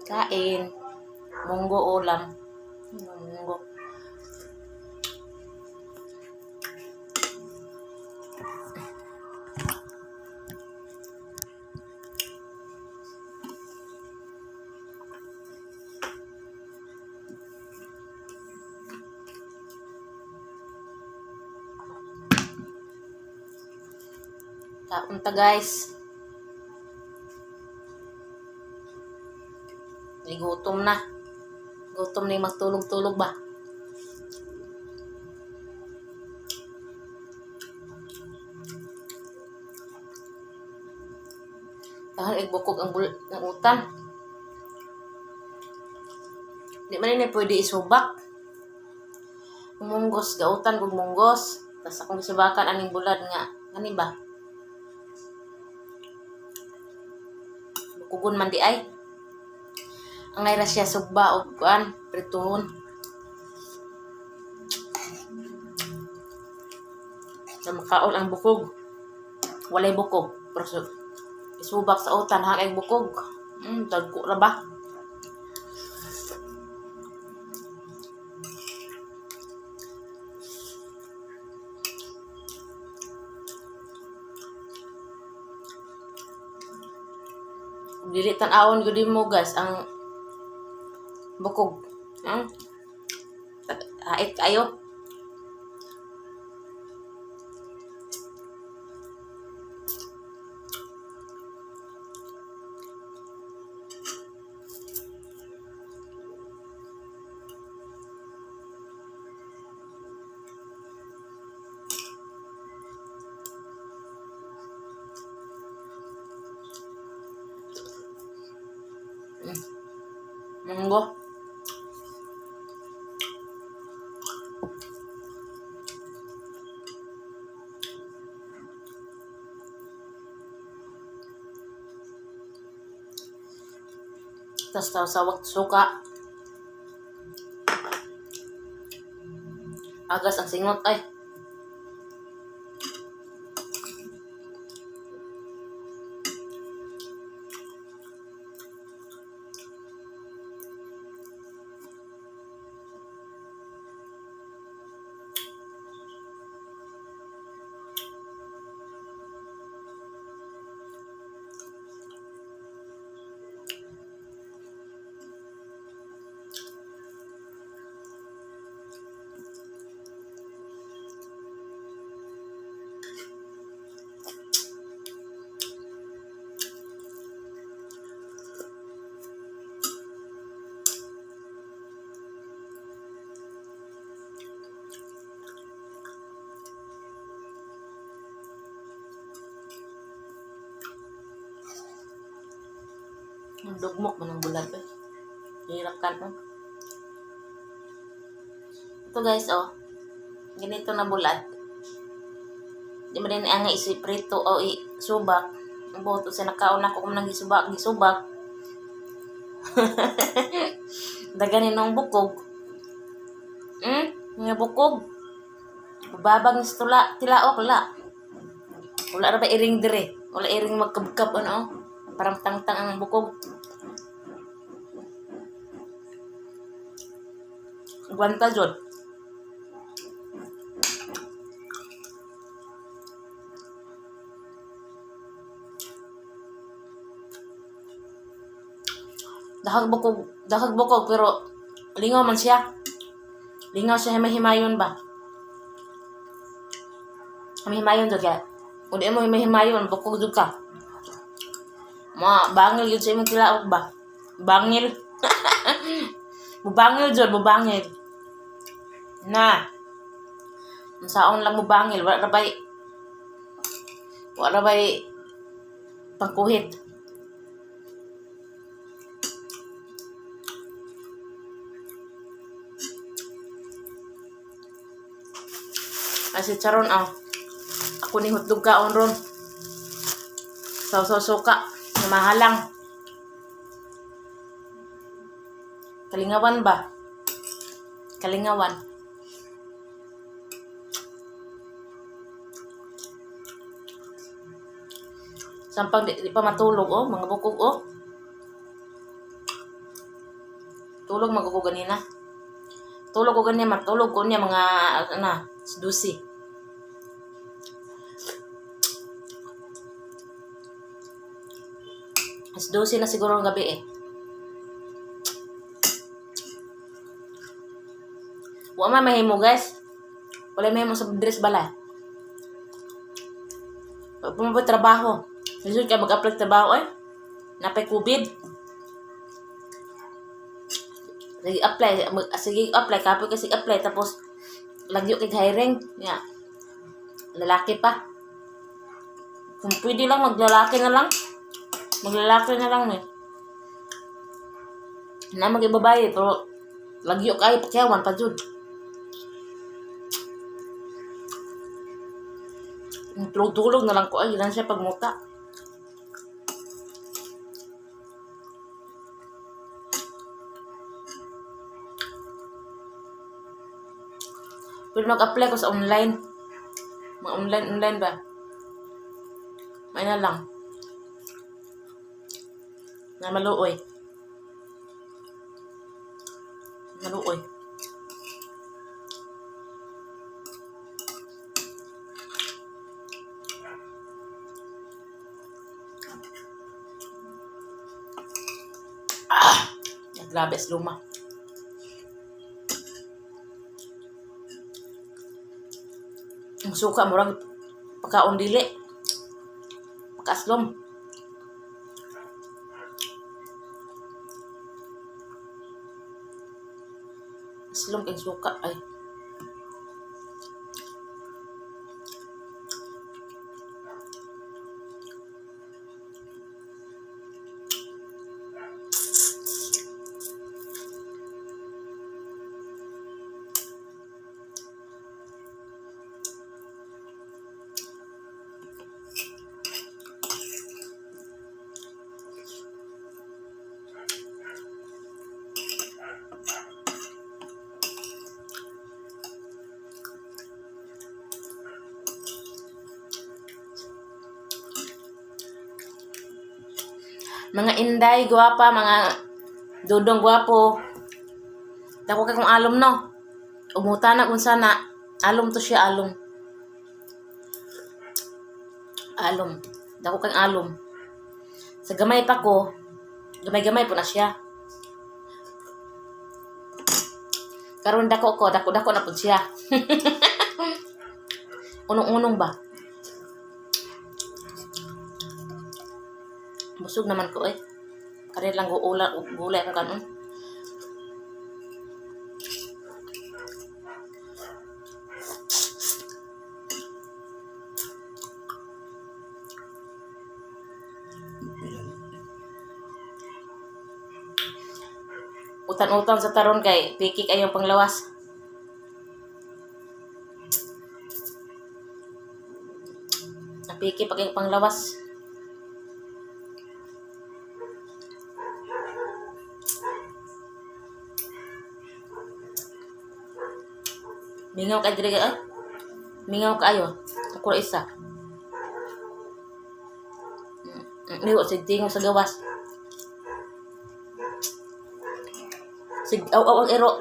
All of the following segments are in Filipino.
Kain. Munggo ulam. Munggo. Kaunta guys. Gutom na. Gutom na yung magtulog-tulog ba? Dahil igbukog ang utan. Di man na pwede isubak. Munggos, gautan kung munggos. Tapos akong isubakan aning bulad nga. Ano ba? Bukugon man di ay. Ang naira siya sugba o kuan, prituhon. Na makaon ang bukog. Walay bukog. Pero isubak sa utan, hangay bukog. Dagko na ba? Dili tan-awon gud mo guys ang bukog. Hait kayo. Monggo. Tapos sawak suka. Agas ang singot ay. Ang dugmok man ang bulad eh. Hirakan mo. Ito guys oh. Ganito na bulad. Di mo din ang isiprito o isubak. Ang boto sa nakaon ako kung nang gisubak. Daganin ng bukog. Nga bukog. Babag ng tilaok la. Wala na ba iring dire? Wala iring magkabkab ano? Parang tangtang ang bukog. Gwanta jod. Dahag bukog pero lingaw man siya. Lingaw siya himayon ba? Himayon jud kaya. Kung di mo himayon, bukog jud ka. Bangil yun sa imong tilaok ba? Bangil. Bubangil jud, bubangil. Na. Saon lang bubangil, wala na bay pangkuhit. Kasi charon ako ni hotdog kaon ron. Suka na mahalang. Kalingawan ba? Kalingawan. Sampang di pa matulog mga bukog Tulog magkuko ganina. Tulog ko ganyan, matulog ko niya mga, dusi. Mas dusi na siguro ang gabi eh. Wala mahimo guys. Wala mahimo sa dress bala. Pag pumapit trabaho. Lisod ka mag-apply trabaho eh. Napay COVID. Sige apply, kapoy kasi apply, tapos lagyo kay hiring, ya. Lalaki pa. Kung pwede lang, maglalaki na lang. Maglalaki na lang eh. Na mag-ibabaye, pero lagyo kayo, pakyawan pa dyan. Tulog-tulog na lang ko, ay, yun siya pagmuta. Pero mag-apply ko sa online. Online ba? May na lang. Na maluoy. Maluoy. Grabe, luma. Ang suka, murang pagkaon dili. Pagkaslom. Aslom kay suka, ay. Mga inday, guwapa, mga dudong guwapo. Dako kay kung alom no. Umuta na kung sana. Alom to siya, alom. Alom. Dako kang alom. Sa gamay pa ko, gamay-gamay po na siya. Karon dako na po siya. Unong-unong ba? Busog naman ko eh. Kaya lang gulay ko kanon. Utan-utan sa taron kay piki kayong panglawas. Piki pa kayong panglawas. Mingaw ka diri ah. Mingaw kaayo. Ako isa. Liwa sig tingog sa gawas. Sig aw ang ero.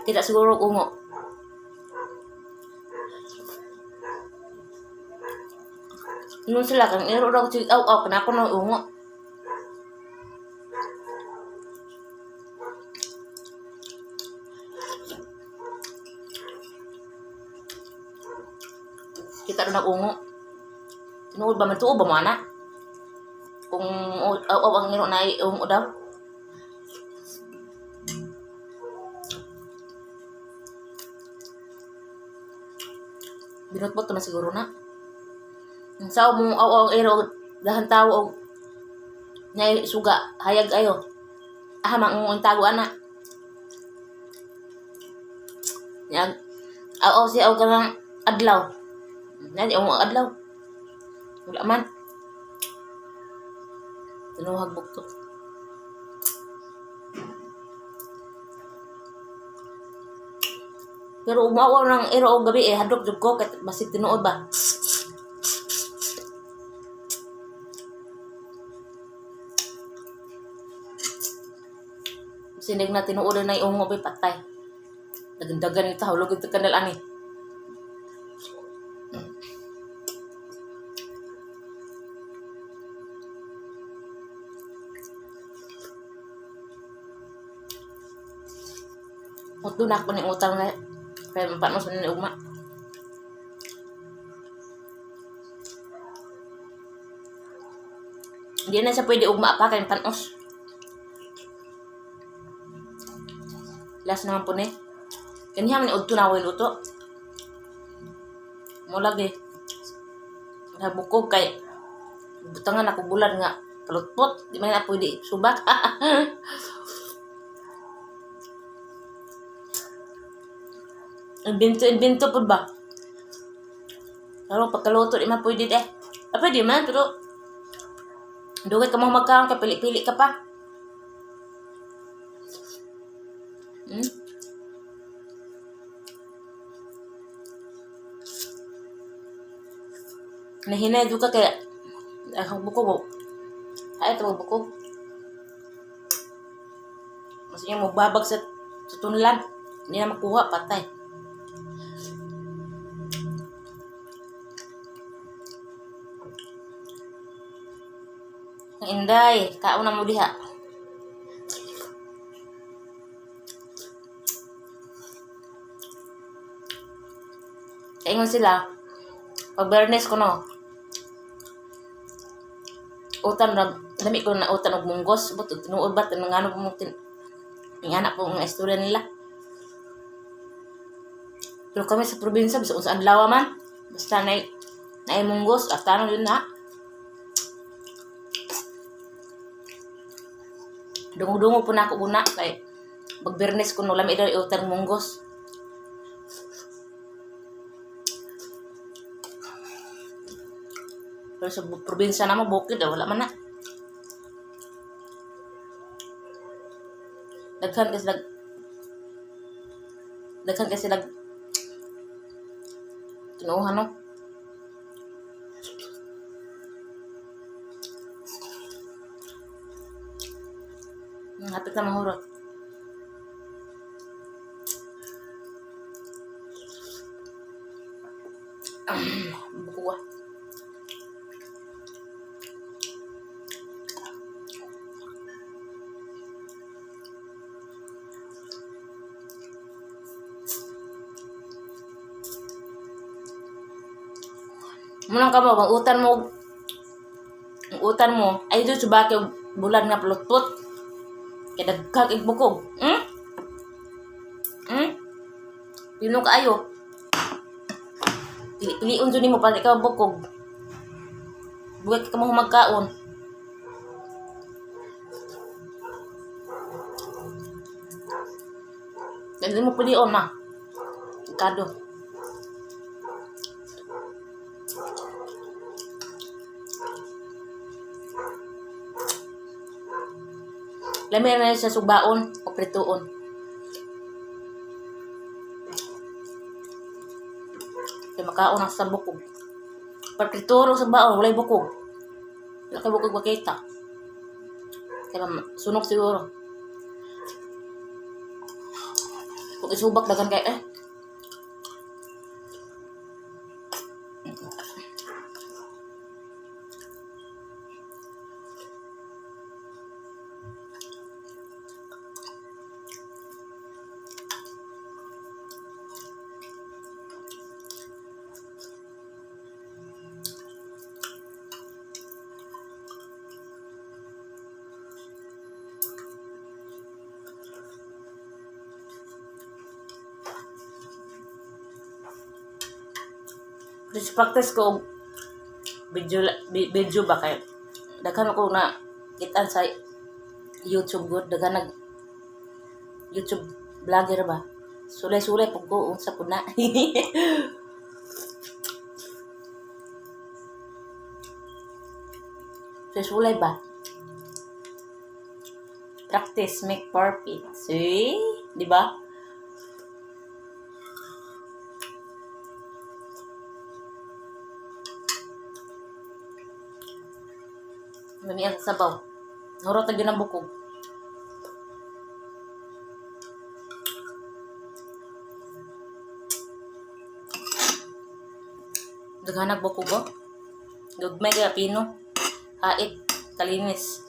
Kita siguro ungo. Nun sila kang ero raw sig aw kanako nang ungo. Kita rin ungo. Tinuod ba man tuo ba mo anak? Kung aw ang ngiro na ungo daw. Binutbot naman siguro na. Sa mo aw ang ero dahan tao og nyay suga hayag ayo. Mang tago ana. Yan. Aw si aw kanang adlaw. Nadi ang adlaw. Wala man. Tinuhag bukto. Pero umawa ng ero o gabi eh hadlok jud ko kat basig tinuod ba. Sindig na tinuod na iungo bay patay. Dagan-dagan ito hulog ito kanal ani. Uto na ako ng utang na kaya mapanos na ni ugma. Hindi na siya pwede ugma pa kaya panos. Last naman po ni. Kanya man uto na ako luto. Mo lagi. Nabukog kay butangan ako bulan nga palutpot. Di man na pwede subak. Invento po ba? Pero pagkaluto, di man pwede eh. Pwede man, pero dugay ka mo magkaon ka, pili-pili ka pa. Nahinay ka kaya ang bukog. Ay, ito bukog. Maksudnya mo babag sa tunlan. Hindi na makuha, patay. Ang inday, kaon na mo diha. Kaingon sila, pag Bernes ko no, utan na, dami ko na utan og munggos, but tinuod ba, tinangano po mong anak po mga istorya nila. Pero kami sa probinsya, bisa kung saan lawa man, basta na munggos, at tanong yun na. Dungo-dungo po na ako una, kay pag Bernes ko no, lami daw utang munggos. Pero sa probinsya naman, bukid, wala man na. Daghan kasi tinuuhan no. Hapit na mahurot. Bukuha. Munang ka mo, ang utan mo, ay doon subaki bulan nga pelutpot. Kaya dagkag igbukog. Pino kaayo. Piliun dyan mo para ikaw bukog. Buwag ka mo magkaon. Hindi mo piliun na. Kado. Lamay na sa subaon o prituon. Kaya makaon ang sa bukog. Pag prituro sa baon, walay bukog. Wala kay bukog makita. Kaya sunog siguro. Kung isubak, dagan kayo Just practice ko video ba kayo. Daghan ako na kitaan sa YouTube good, daghan nag YouTube vlogger ba. Sulay-sulay pug ko sa puna. Sulay ba? Practice make perfect. See? Di ba? Lami ang sabaw. Hurot na yun ang bukog. Daghanag ba ko ba? Gagmay kaya pino. Hait. Kalinis.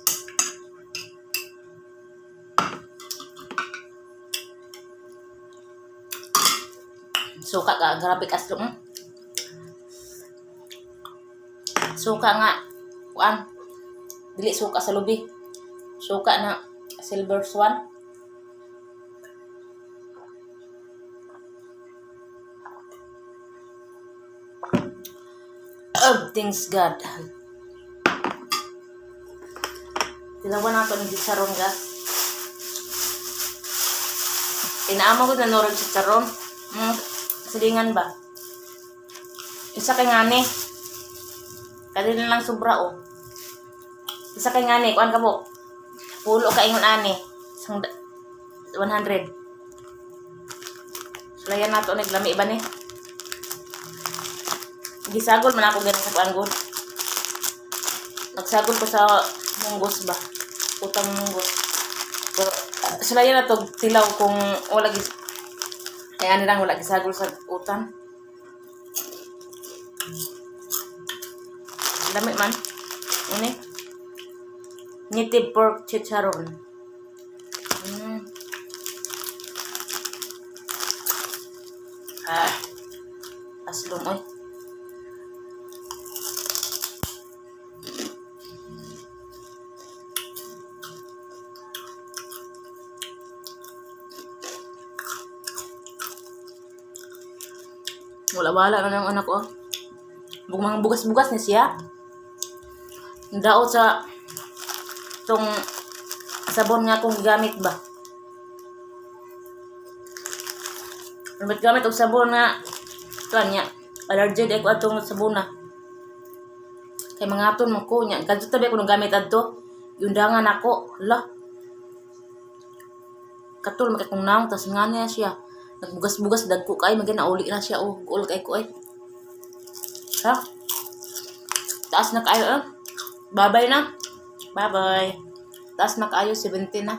Suka ka. Grabe kaslo. Suka nga. Kuan. Dili suka sa lubi. Suka na silver swan. Oh, thanks God. Tilawan nato ng chicharon ga. Inaamo ko na norog chicharon. Silingan ba? Isa kay ngani. Kadili lang sobra o. Isa kay ngani, kuan ka po. Pulo ka ingon ani. Isang 100. Sulayan nato naglami ba ni? Gisagol man ako ganun sa kuan gud. Nagsagol ko sa munggos ba? Utang munggos. So, sulayan na to tilaw kung wala gis ay ano lang wala gisagol sa utang. Dami man. Ini. Native pork chicharon. Aslom oy. Wala-wala na ng anak ko. Mga bugas-bugas na siya. Daot sa tong sabon nga akong gamit ba. Gamit og sabon nga kanya. Allergic ako atong sabon na. Kay mga aton man ko nya. Kadto tabi ko nang gamit adto. Yundangan ako. Hala. Katul makay kong naong tas nga niya siya. Nagbugas-bugas dagko kay magin nauli na siya oh gool kay ko eh. Ha? Taas na kayo eh. Bye-bye na. Bye-bye. Taas na kayo 17 na.